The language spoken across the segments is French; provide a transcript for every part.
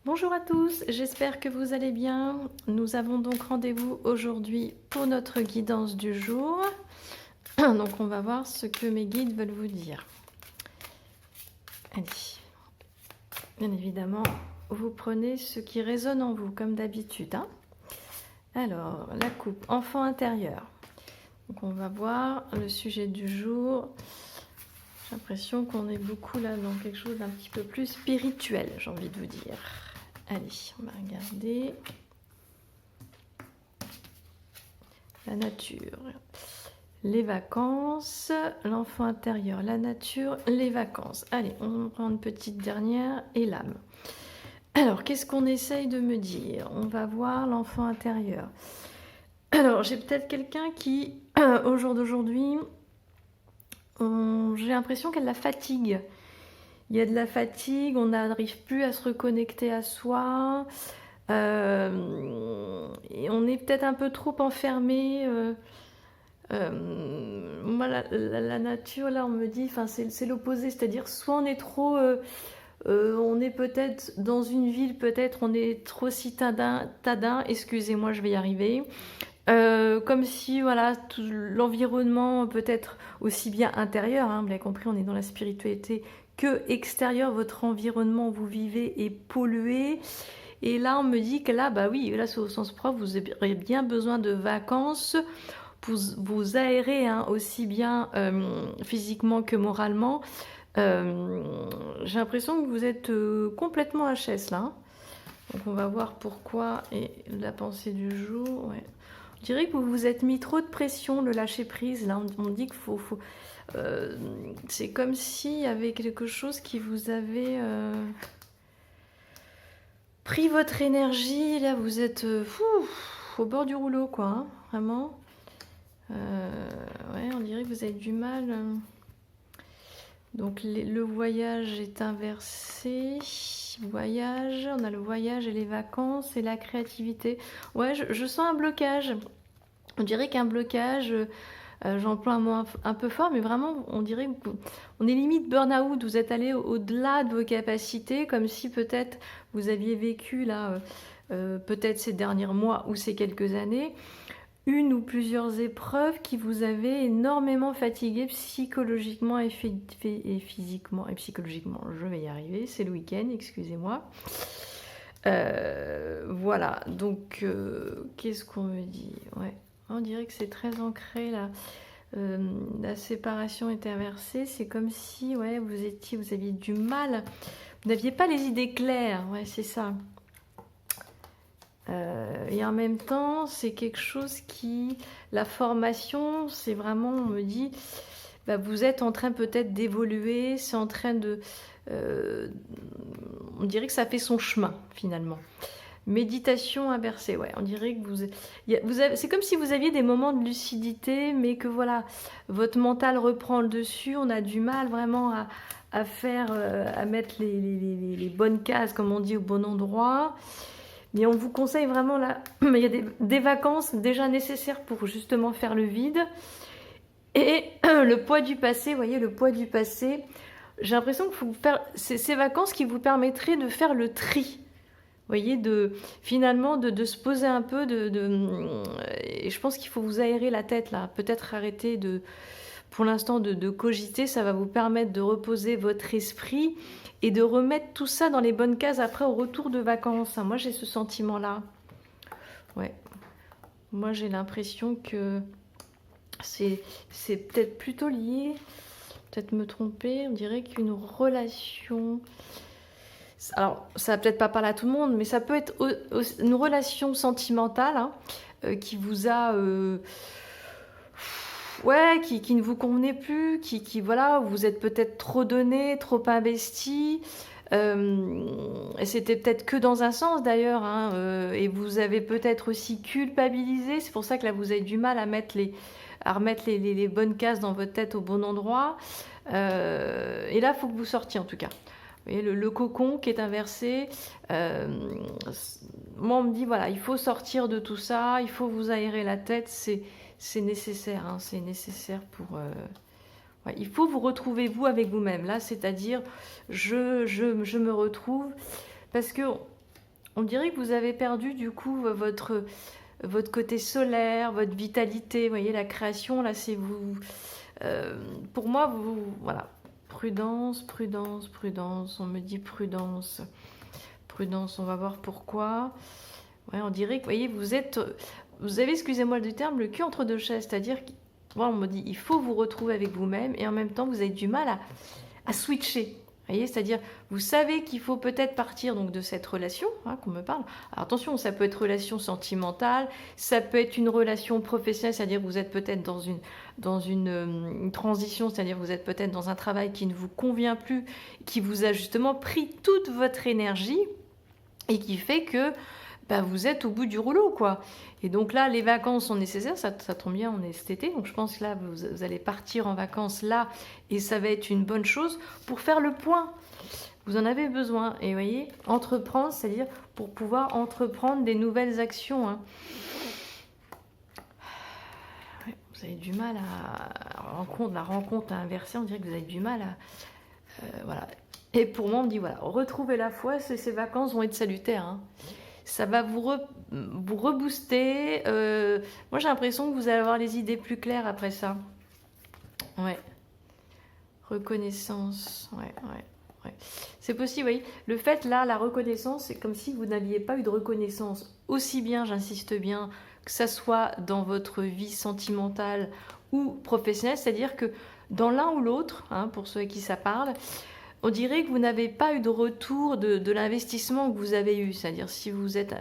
Bonjour à tous, j'espère que vous allez bien. Nous avons donc rendez-vous aujourd'hui pour notre guidance du jour. Donc on va voir ce que mes guides veulent vous dire. Allez, bien évidemment, vous prenez ce qui résonne en vous, comme d'habitude. Alors, la coupe, enfant intérieur. Donc on va voir le sujet du jour. J'ai l'impression qu'on est beaucoup là dans quelque chose d'un petit peu plus spirituel, j'ai envie de vous dire. Allez, on va regarder. La nature, les vacances, l'enfant intérieur, la nature, les vacances. Allez, on prend une petite dernière et l'âme. Alors, qu'est-ce qu'on essaye de me dire? On va voir l'enfant intérieur. Alors, j'ai peut-être quelqu'un qui, au jour d'aujourd'hui, j'ai l'impression qu'elle la fatigue. Il y a de la fatigue, on n'arrive plus à se reconnecter à soi. Et on est peut-être un peu trop enfermé. Moi, la nature, là, on me dit, c'est l'opposé, c'est-à-dire soit on est trop, on est peut-être dans une ville, peut-être on est trop citadin, excusez-moi, je vais y arriver. Comme si, voilà, tout l'environnement peut-être aussi bien intérieur, hein, vous l'avez compris, on est dans la spiritualité, que extérieur, votre environnement où vous vivez est pollué. Et là, on me dit que là, bah oui, là, c'est au sens propre, vous aurez bien besoin de vacances pour vous aérer, hein, aussi bien physiquement que moralement. J'ai l'impression que vous êtes complètement HS là. Donc on va voir pourquoi et la pensée du jour. Ouais. Je dirais que vous vous êtes mis trop de pression, le lâcher prise. Là, on dit qu'il faut c'est comme s'il y avait quelque chose qui vous avait pris votre énergie. Là, vous êtes au bord du rouleau, quoi, hein, vraiment. Ouais, on dirait que vous avez du mal. Donc le voyage est inversé. Voyage, on a le voyage et les vacances et la créativité. Ouais, je sens un blocage. On dirait qu'un blocage, j'emploie un mot un peu fort, mais vraiment, on dirait qu'on est limite burn-out. Vous êtes allé au-delà de vos capacités, comme si peut-être vous aviez vécu là, peut-être ces derniers mois ou ces quelques années, une ou plusieurs épreuves qui vous avaient énormément fatigué psychologiquement et physiquement et psychologiquement. Je vais y arriver, c'est le week-end, excusez-moi. Voilà, donc qu'est-ce qu'on me dit? Ouais, on dirait que c'est très ancré là. La séparation est inversée, c'est comme si ouais, vous aviez du mal, vous n'aviez pas les idées claires, ouais, c'est ça. Et en même temps, c'est quelque chose qui, la formation, c'est vraiment, on me dit, bah, vous êtes en train peut-être d'évoluer, c'est en train de, on dirait que ça fait son chemin finalement. Méditation inversée, ouais, on dirait que c'est comme si vous aviez des moments de lucidité, mais que voilà, votre mental reprend le dessus, on a du mal vraiment à faire, à mettre les bonnes cases, comme on dit, au bon endroit. Mais on vous conseille vraiment là, il y a des vacances déjà nécessaires pour justement faire le vide. Et le poids du passé, vous voyez, le poids du passé, j'ai l'impression que faut faire ces vacances qui vous permettraient de faire le tri. Vous voyez, finalement de se poser un peu, et je pense qu'il faut vous aérer la tête là, peut-être arrêter pour l'instant de cogiter, ça va vous permettre de reposer votre esprit et de remettre tout ça dans les bonnes cases après au retour de vacances. Moi j'ai ce sentiment là. Ouais. Moi j'ai l'impression que c'est peut-être plutôt lié, peut-être me tromper, on dirait qu'une relation... Alors, ça va peut-être pas parler à tout le monde, mais ça peut être une relation sentimentale, hein, qui vous a... ouais, qui ne vous convenait plus, voilà, vous êtes peut-être trop donné, trop investi. Et c'était peut-être que dans un sens d'ailleurs, hein, et vous avez peut-être aussi culpabilisé. C'est pour ça que là, vous avez du mal à remettre les bonnes cases dans votre tête au bon endroit. Et là, il faut que vous sortiez en tout cas. Vous voyez, le cocon qui est inversé, moi on me dit voilà, il faut sortir de tout ça, il faut vous aérer la tête, c'est nécessaire, hein, c'est nécessaire pour... ouais, il faut vous retrouver vous avec vous-même, là, c'est-à-dire je me retrouve, parce que on dirait que vous avez perdu du coup votre côté solaire, votre vitalité. Vous voyez, la création, là, c'est vous. Pour moi, vous. Voilà. Prudence, prudence, prudence. On me dit prudence. Prudence, on va voir pourquoi. Ouais, on dirait que, vous voyez, vous avez, excusez-moi du terme, le cul entre deux chaises. C'est-à-dire, on me dit, il faut vous retrouver avec vous-même et en même temps, vous avez du mal à switcher. Vous voyez, c'est-à-dire, vous savez qu'il faut peut-être partir donc de cette relation qu'on me parle. Alors attention, ça peut être relation sentimentale, ça peut être une relation professionnelle, c'est-à-dire que vous êtes peut-être dans une transition, c'est-à-dire que vous êtes peut-être dans un travail qui ne vous convient plus, qui vous a justement pris toute votre énergie et qui fait que vous êtes au bout du rouleau, quoi. Et donc là, les vacances sont nécessaires, ça tombe bien, on est cet été, donc je pense que là, vous allez partir en vacances là, et ça va être une bonne chose pour faire le point. Vous en avez besoin, et vous voyez, entreprendre, c'est-à-dire pour pouvoir entreprendre des nouvelles actions. Ouais, vous avez du mal la rencontre inversée, on dirait que vous avez du mal voilà. Et pour moi, on me dit, voilà, retrouver la foi, ces vacances vont être salutaires, ça va vous rebooster. Moi, j'ai l'impression que vous allez avoir les idées plus claires après ça. Ouais. Reconnaissance. Ouais. C'est possible, oui. Le fait, là, la reconnaissance, c'est comme si vous n'aviez pas eu de reconnaissance. Aussi bien, j'insiste bien, que ça soit dans votre vie sentimentale ou professionnelle. C'est-à-dire que dans l'un ou l'autre, pour ceux à qui ça parle, on dirait que vous n'avez pas eu de retour de l'investissement que vous avez eu. C'est-à-dire si vous êtes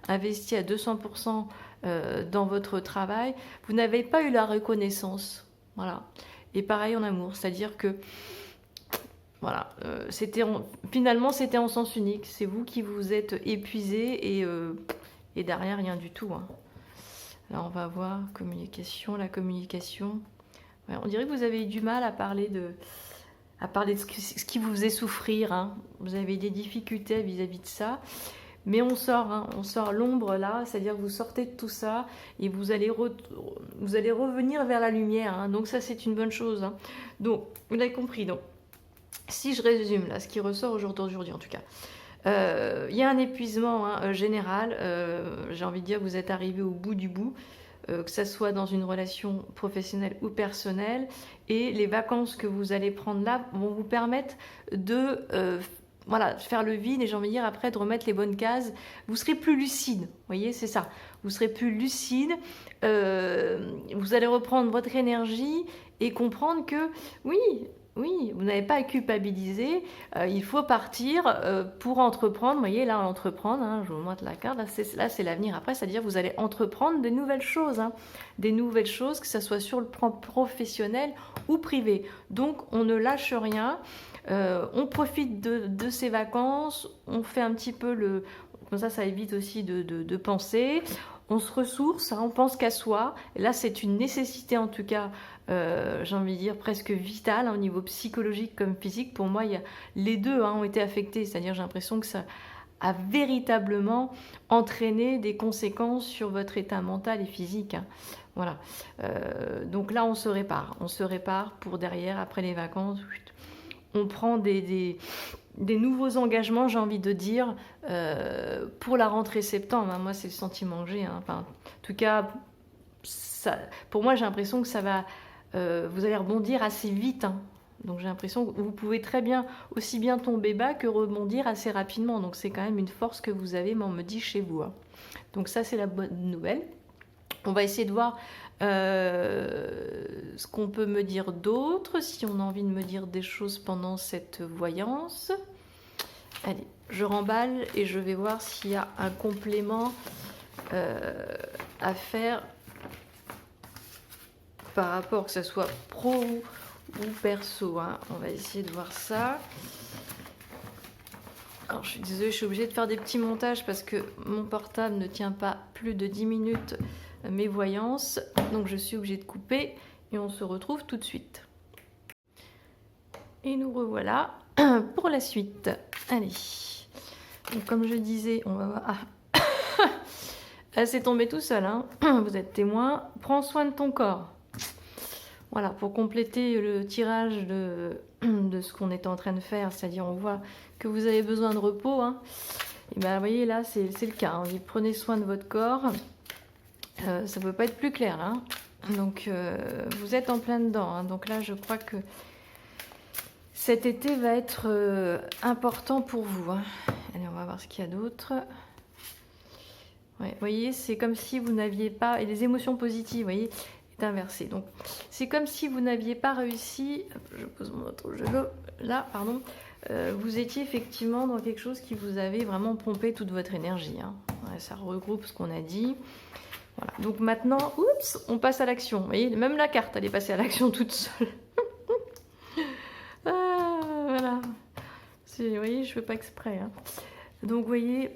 investi à 200% dans votre travail, vous n'avez pas eu la reconnaissance. Voilà. Et pareil en amour. C'est-à-dire que voilà, finalement c'était en sens unique. C'est vous qui vous êtes épuisé et derrière rien du tout. Là on va voir la communication. Ouais, on dirait que vous avez eu du mal à parler de ce qui vous faisait souffrir. Vous avez des difficultés vis-à-vis de ça. Mais on sort l'ombre là, c'est-à-dire que vous sortez de tout ça et vous allez revenir vers la lumière. Donc ça, c'est une bonne chose. Donc, vous l'avez compris. Donc, si je résume là, ce qui ressort aujourd'hui en tout cas, il y a un épuisement général. J'ai envie de dire que vous êtes arrivé au bout du bout. Que ça soit dans une relation professionnelle ou personnelle, et les vacances que vous allez prendre là vont vous permettre de faire le vide, et j'ai envie de dire après de remettre les bonnes cases. Vous serez plus lucide, vous voyez, c'est ça. Vous serez plus lucide, vous allez reprendre votre énergie et comprendre que oui, vous n'avez pas à culpabiliser, il faut partir pour entreprendre. Vous voyez, là, entreprendre, je vous montre la carte, là c'est l'avenir après, c'est-à-dire vous allez entreprendre de nouvelles choses, des nouvelles choses, que ce soit sur le plan professionnel ou privé. Donc, on ne lâche rien, on profite de ces vacances, on fait un petit peu comme ça évite aussi de penser. On se ressource, on pense qu'à soi. Et là, c'est une nécessité en tout cas, j'ai envie de dire presque vitale au niveau psychologique comme physique. Pour moi, les deux ont été affectés. C'est-à-dire, j'ai l'impression que ça a véritablement entraîné des conséquences sur votre état mental et physique. Voilà. Donc là, on se répare. On se répare pour derrière, après les vacances, on prend des nouveaux engagements, j'ai envie de dire, pour la rentrée septembre. Moi, c'est le sentiment que j'ai. En tout cas, pour moi, j'ai l'impression que ça va... vous allez rebondir assez vite. Donc, j'ai l'impression que vous pouvez très bien, aussi bien tomber bas que rebondir assez rapidement. Donc, c'est quand même une force que vous avez, mais on me dit chez vous. Donc, ça, c'est la bonne nouvelle. On va essayer de voir ce qu'on peut me dire d'autre, si on a envie de me dire des choses pendant cette voyance. Allez, je remballe et je vais voir s'il y a un complément à faire par rapport, que ce soit pro ou perso. On va essayer de voir ça. Alors, je suis désolée, je suis obligée de faire des petits montages parce que mon portable ne tient pas plus de 10 minutes mes voyances. Donc, je suis obligée de couper et on se retrouve tout de suite. Et nous revoilà pour la suite. Allez. Donc, comme je disais, on va voir... Ah, c'est tombé tout seul. Vous êtes témoin. Prends soin de ton corps. Voilà, pour compléter le tirage de ce qu'on est en train de faire, c'est-à-dire on voit que vous avez besoin de repos. Et ben, vous voyez, là, c'est le cas. Hein. Vous prenez soin de votre corps. Ça ne peut pas être plus clair, hein. Donc, vous êtes en plein dedans. Hein. Donc là, je crois que cet été va être important pour vous. Hein. Allez, on va voir ce qu'il y a d'autre. Ouais, vous voyez, c'est comme si vous n'aviez pas... Et les émotions positives, vous voyez, est inversé. Donc, c'est comme si vous n'aviez pas réussi... Je pose mon autre jeu là, pardon. Vous étiez effectivement dans quelque chose qui vous avait vraiment pompé toute votre énergie. Hein. Ouais, ça regroupe ce qu'on a dit. Voilà. Donc maintenant, oups, on passe à l'action. Vous voyez, même la carte, elle est passée à l'action toute seule. Ah, voilà. Vous voyez, je ne fais pas exprès. Hein. Donc, vous voyez,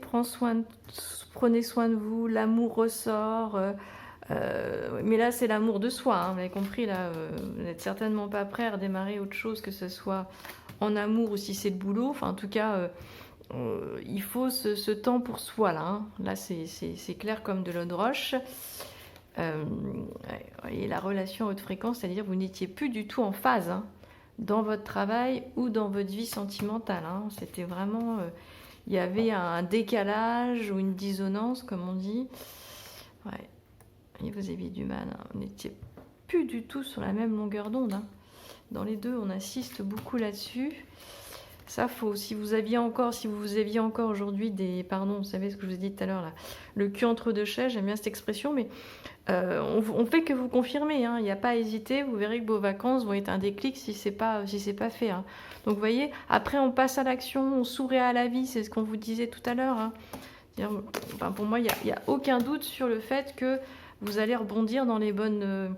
prenez soin de vous, l'amour ressort. Mais là, c'est l'amour de soi. Hein, vous avez compris, là, vous n'êtes certainement pas prêt à redémarrer autre chose, que ce soit en amour ou si c'est le boulot. Enfin, en tout cas, il faut ce temps pour soi, là. Hein. Là, c'est clair comme de l'eau de roche. Et la relation à haute fréquence, c'est-à-dire vous n'étiez plus du tout en phase hein, dans votre travail ou dans votre vie sentimentale. Hein. C'était vraiment... il y avait un décalage ou une dissonance, comme on dit. Ouais. Et vous aviez du mal. Hein. On n'était plus du tout sur la même longueur d'onde. Hein. Dans les deux, on insiste beaucoup là-dessus. Ça, faut. Si vous aviez encore aujourd'hui des... Pardon, vous savez ce que je vous ai dit tout à l'heure, là. Le cul entre deux chaises, j'aime bien cette expression, mais on fait que vous confirmer. Hein. Il n'y a pas à hésiter. Vous verrez que vos vacances vont être un déclic si c'est pas fait. Hein. Donc, vous voyez, après, on passe à l'action, on sourit à la vie. C'est ce qu'on vous disait tout à l'heure. Hein. Enfin, pour moi, il n'y a aucun doute sur le fait que vous allez rebondir dans les bonnes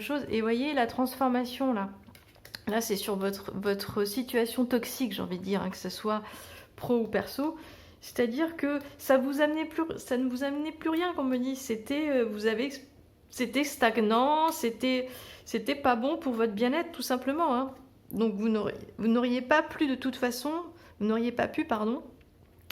choses. Et voyez, la transformation, là. Là, c'est sur votre situation toxique, j'ai envie de dire, hein, que ce soit pro ou perso. C'est-à-dire que ça ne vous amenait plus rien, comme on me dit. C'était stagnant, c'était pas bon pour votre bien-être, tout simplement. Hein. Donc, vous n'auriez pas pu, de toute façon,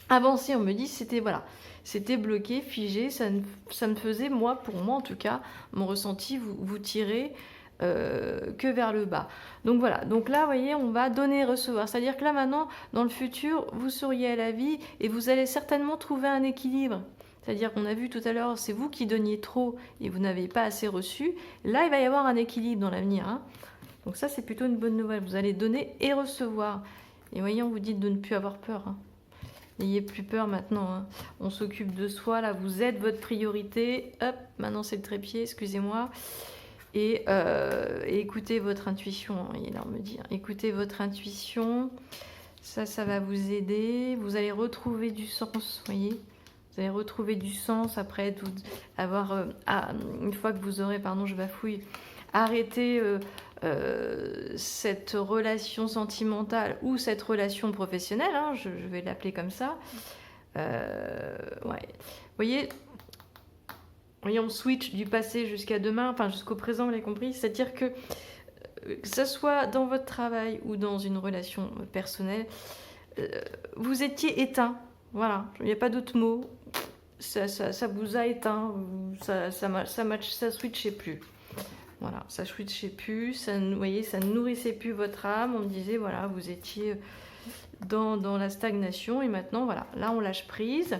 avancer. On me dit, c'était bloqué, figé. Ça ne faisait, pour moi en tout cas, mon ressenti, vous tirer que vers le bas. Donc voilà, donc là, vous voyez, on va donner et recevoir. C'est-à-dire que là, maintenant, dans le futur, vous souriez à la vie et vous allez certainement trouver un équilibre. C'est-à-dire qu'on a vu tout à l'heure, c'est vous qui donniez trop et vous n'avez pas assez reçu. Là, il va y avoir un équilibre dans l'avenir. Hein. Donc ça, c'est plutôt une bonne nouvelle. Vous allez donner et recevoir. Et voyez, on vous dit de ne plus avoir peur. Hein. N'ayez plus peur maintenant. Hein. On s'occupe de soi. Là, vous êtes votre priorité. Hop, maintenant, c'est le trépied, excusez-moi. Et écoutez votre intuition, il est là, on me dit. Écoutez votre intuition, ça va vous aider. Vous allez retrouver du sens, voyez. Vous allez retrouver du sens après avoir, une fois que vous aurez, pardon, je bafouille, arrêté cette relation sentimentale ou cette relation professionnelle, hein, je vais l'appeler comme ça. Ouais. Vous voyez. Oui, on switch du passé jusqu'à demain, enfin jusqu'au présent, vous l'avez compris. C'est-à-dire que ce soit dans votre travail ou dans une relation personnelle, vous étiez éteint. Voilà, il n'y a pas d'autre mot. Ça vous a éteint, ça switchait plus. Voilà, ça switchait plus, vous voyez, ça ne nourrissait plus votre âme. On me disait, voilà, vous étiez dans la stagnation et maintenant, voilà, là on lâche prise.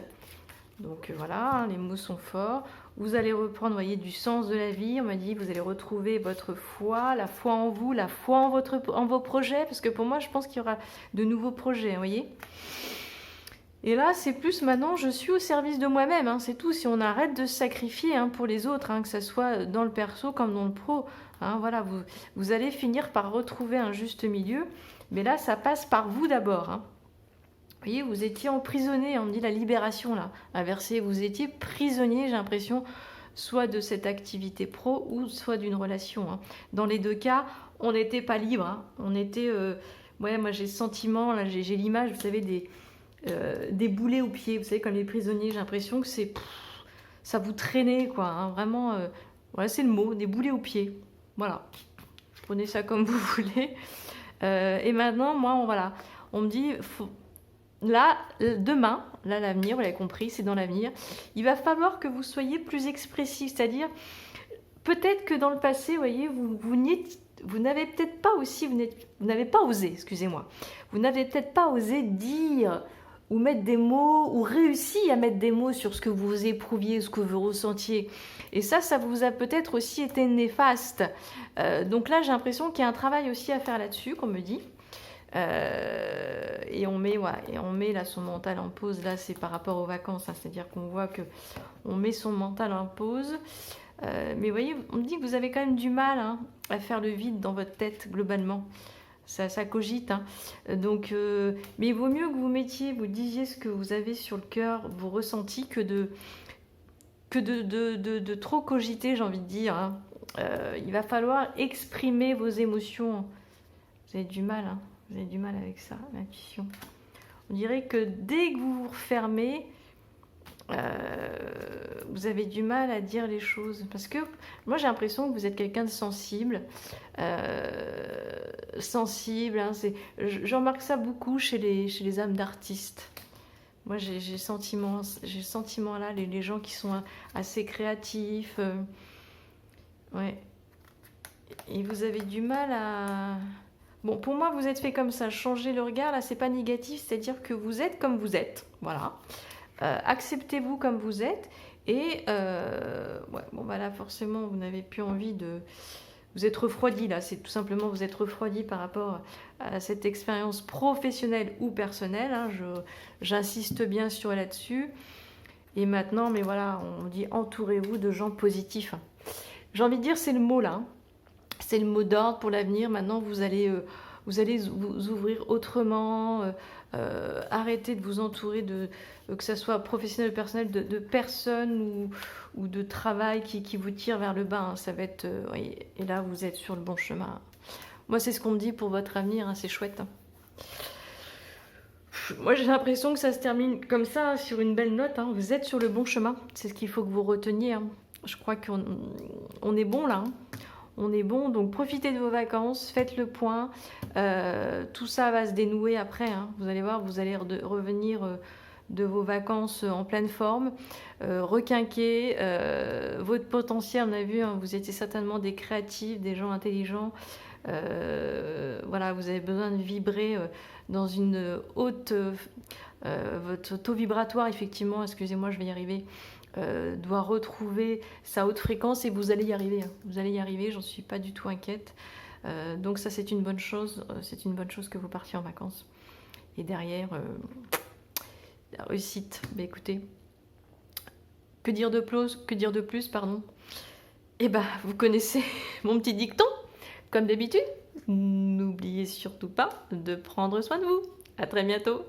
Donc voilà, les mots sont forts. Vous allez reprendre, voyez, du sens de la vie. On m'a dit, vous allez retrouver votre foi, la foi en vous, la foi en vos projets. Parce que pour moi, je pense qu'il y aura de nouveaux projets, vous voyez. Et là, c'est plus maintenant, je suis au service de moi-même. Hein, c'est tout. Si on arrête de se sacrifier hein, pour les autres, hein, que ce soit dans le perso comme dans le pro, hein, voilà, vous allez finir par retrouver un juste milieu. Mais là, ça passe par vous d'abord. Hein. Vous voyez, vous étiez emprisonné, on me dit la libération là, inversé, vous étiez prisonnier, j'ai l'impression, soit de cette activité pro ou soit d'une relation. Hein. Dans les deux cas, on n'était pas libre, hein. On était, ouais, moi j'ai le sentiment, là j'ai l'image, vous savez, des boulets aux pieds, vous savez, comme les prisonniers, j'ai l'impression que ça vous traînait, quoi, hein. Vraiment, voilà, c'est le mot, des boulets aux pieds, voilà, prenez ça comme vous voulez. Et maintenant, moi, on me dit, là, demain, là l'avenir, vous l'avez compris, c'est dans l'avenir, il va falloir que vous soyez plus expressif, c'est-à-dire peut-être que dans le passé, vous voyez, vous n'avez peut-être pas aussi, vous n'avez pas osé, excusez-moi, vous n'avez peut-être pas osé dire ou mettre des mots, ou réussi à mettre des mots sur ce que vous éprouviez, ce que vous ressentiez. Et ça vous a peut-être aussi été néfaste. Donc là, j'ai l'impression qu'il y a un travail aussi à faire là-dessus, qu'on me dit. Et on met là son mental en pause. Là, c'est par rapport aux vacances, hein, c'est-à-dire qu'on voit que on met son mental en pause. Mais vous voyez, on me dit que vous avez quand même du mal, hein, à faire le vide dans votre tête globalement. Ça cogite, hein. Donc, mais il vaut mieux que vous disiez ce que vous avez sur le cœur, vos ressentis, que de trop cogiter, j'ai envie de dire, hein. Il va falloir exprimer vos émotions. Vous avez du mal, hein. Vous avez du mal avec ça, l'intuition. On dirait que dès que vous vous refermez, vous avez du mal à dire les choses. Parce que moi, j'ai l'impression que vous êtes quelqu'un de sensible. Hein, je remarque ça beaucoup chez les âmes d'artistes. Moi, j'ai le sentiment là, les gens qui sont assez créatifs. Ouais. Et vous avez du mal à... Bon, pour moi, vous êtes fait comme ça. Changer le regard, là, c'est pas négatif. C'est-à-dire que vous êtes comme vous êtes. Voilà. Acceptez-vous comme vous êtes. Et, ouais, bon, bah là, forcément, vous n'avez plus envie de... Vous êtes refroidi, là. C'est tout simplement, vous êtes refroidi par rapport à cette expérience professionnelle ou personnelle. Hein. J'insiste bien sûr là-dessus. Et maintenant, mais voilà, on dit entourez-vous de gens positifs. J'ai envie de dire, c'est le mot, là. Hein. C'est le mot d'ordre pour l'avenir. Maintenant, vous allez vous ouvrir autrement, arrêter de vous entourer que ce soit professionnel ou personnel, de personnes ou de travail qui vous tirent vers le bas. Hein. Ça va être, oui, et là, vous êtes sur le bon chemin. Moi, c'est ce qu'on me dit pour votre avenir. Hein. C'est chouette. Hein. Moi, j'ai l'impression que ça se termine comme ça, sur une belle note. Hein. Vous êtes sur le bon chemin. C'est ce qu'il faut que vous reteniez. Hein. Je crois qu'on est bon là. Hein. On est bon, donc profitez de vos vacances, faites le point. Tout ça va se dénouer après. Hein. Vous allez voir, vous allez revenir de vos vacances en pleine forme. Requinquer votre potentiel. On a vu, hein, vous étiez certainement des créatifs, des gens intelligents. Voilà, vous avez besoin de vibrer dans une haute... votre taux vibratoire, effectivement, excusez-moi, je vais y arriver. Doit retrouver sa haute fréquence et vous allez y arriver. Hein. Vous allez y arriver, j'en suis pas du tout inquiète. Donc ça, c'est une bonne chose. C'est une bonne chose que vous partiez en vacances. Et derrière, la réussite. Ben, écoutez, que dire de plus, pardon. Eh ben, vous connaissez mon petit dicton, comme d'habitude. N'oubliez surtout pas de prendre soin de vous. À très bientôt.